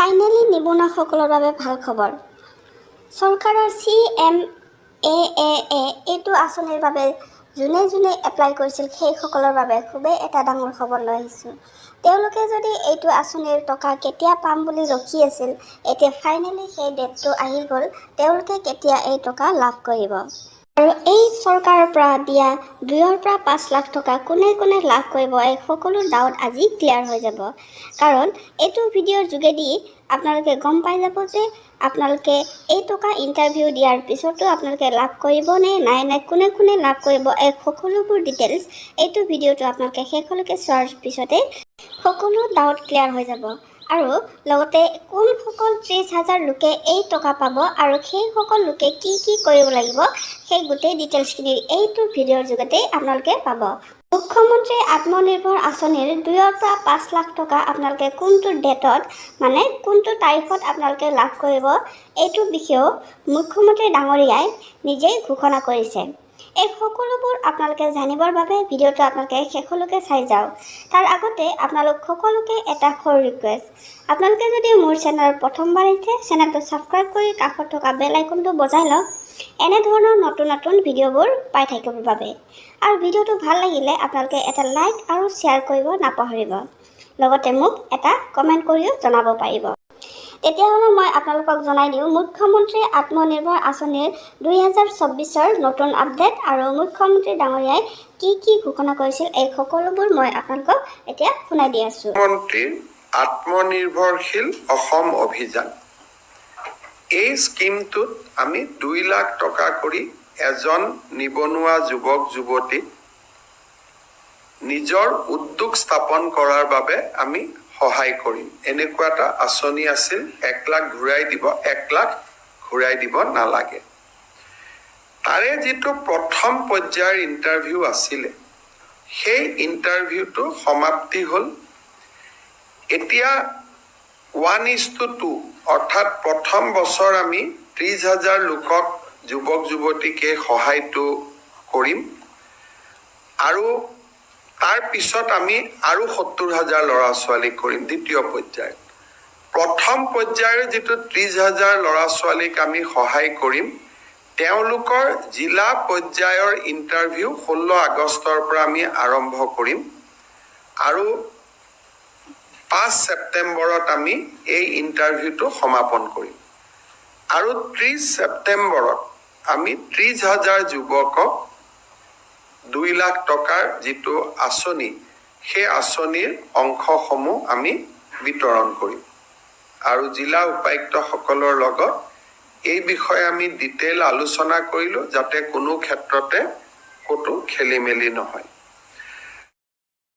Finally নিবনুৱাসকলৰ বাবে ভাল খবৰ। চৰকাৰৰ CMAA এইটো আঁচনিৰ বাবে যোনে এপ্লাই কৰিছিল সেইসকলৰ বাবে খুবেই এটা ডাঙৰ খবৰ লৈ আহিছোঁ। তেওঁলোকে যদি এইটো আঁচনিৰ টকা কেতিয়া পাম বুলি ৰখি আছিল, এতিয়া ফাইনেলি সেই ডেটটো আহি গ'ল, তেওঁলোকে কেতিয়া এই টকা লাভ কৰিব। আৰু এই চৰকাৰৰ পৰা দিয়া 2 পৰা 5 লাখ টকা কোনে লাভ কৰিব, এই সকলো ডাউট আজি ক্লিয়াৰ হৈ যাব। কাৰণ এইটো ভিডিঅ'ৰ যোগেদি আপোনালোকে গম পাই যাব যে আপোনালোকে এই টকা ইণ্টাৰভিউ দিয়াৰ পিছতো আপোনালোকে লাভ কৰিব নে নাই, কোনে লাভ কৰিব, এই সকলোবোৰ ডিটেইলছ এইটো ভিডিঅ'টো আপোনালোকে শেষলৈকে চোৱাৰ পিছতে সকলো ডাউট ক্লিয়াৰ হৈ যাব। আৰু লগতে কোনসকল 30,000 লোকে এই টকা পাব আৰু সেইসকল লোকে কি কৰিব লাগিব, সেই গোটেই ডিটেইলছখিনি এইটো ভিডিঅ'ৰ যোগেদি আপোনালোকে পাব। মুখ্যমন্ত্ৰী আত্মনিৰ্ভৰ আঁচনিৰ 2 পৰা 5 লাখ টকা আপোনালোকে কোনটো ডেটত মানে কোনটো তাৰিখত আপোনালোকে লাভ কৰিব, এইটো বিষয়েও মুখ্যমন্ত্ৰী ডাঙৰীয়াই নিজেই ঘোষণা কৰিছে। এই সকলোবোৰ আপোনালোকে জানিবৰ বাবে ভিডিঅ'টো আপোনালোকে শেষলৈকে চাই যাওক। তাৰ আগতে আপোনালোক সকলোকে এটা সৰু ৰিকুৱেষ্ট, আপোনালোকে যদি মোৰ চেনেলত প্ৰথমবাৰ আহিছে, চেনেলটো ছাবস্ক্ৰাইব কৰি কাষত থকা বেল আইকনটো বজাই লওক এনেধৰণৰ নতুন ভিডিঅ'বোৰ পাই থাকিবৰ বাবে। আৰু ভিডিঅ'টো ভাল লাগিলে আপোনালোকে এটা লাইক আৰু শ্বেয়াৰ কৰিব নাপাহৰিব। লগতে মোক এটা কমেণ্ট কৰিও জনাব পাৰিব। তেতিয়াহ'লে মই আপোনালোকক জনাই দিওঁ মুখ্যমন্ত্ৰী আত্মনিৰ্ভৰ আঁচনিৰ 2024ৰ নতুন আপডেট আৰু মুখ্যমন্ত্ৰী ডাঙৰীয়াই কি ঘোষণা কৰিছিল, এই সকলোবোৰ মই আপোনালোকক এতিয়া শুনাই দি আছোঁ। মুখ্যমন্ত্ৰীৰ আত্মনিৰ্ভৰশীল অসম অভিযান, এই স্কিমটোত আমি 2 লাখ টকা কৰি এজন নিবনুৱা যুৱক যুৱতীক নিজৰ উদ্যোগ স্থাপন কৰাৰ বাবে আমি সহায় কৰিম। এনেকুৱা এটা আঁচনি আছিল, 1 লাখ ঘূৰাই দিব, 1 লাখ ঘূৰাই দিব নালাগে। তাৰে যিটো প্ৰথম পৰ্যায়ৰ ইণ্টাৰভিউ আছিলে, সেই ইণ্টাৰভিউটো সমাপ্তি হ'ল। এতিয়া 1:2 অৰ্থাৎ প্ৰথম বছৰ আমি 30,000 লোকক যুৱক যুৱতীকে সহায়টো কৰিম আৰু তাৰ পিছত আমি আৰু 70,000 ল'ৰা ছোৱালীক কৰিম দ্বিতীয় পৰ্যায়ত। প্ৰথম পৰ্যায়ৰ যিটো 30,000 ল'ৰা ছোৱালীক আমি সহায় কৰিম, তেওঁলোকৰ জিলা পৰ্যায়ৰ ইণ্টাৰভিউ 16 আগষ্টৰ পৰা আমি আৰম্ভ কৰিম আৰু 5 ছেপ্টেম্বৰত আমি এই ইণ্টাৰভিউটো সমাপন কৰিম। আৰু 30 ছেপ্টেম্বৰত আমি 30,000 যুৱকক 2 লাখ টকাৰ যিটো আঁচনি, সেই আঁচনিৰ অংশসমূহ আমি বিতৰণ কৰিম। আৰু জিলা উপায়ুক্তসকলৰ লগত এই বিষয়ে আমি ডিটেইল আলোচনা কৰিলোঁ, যাতে কোনো ক্ষেত্ৰতে ক'তো খেলি মেলি নহয়।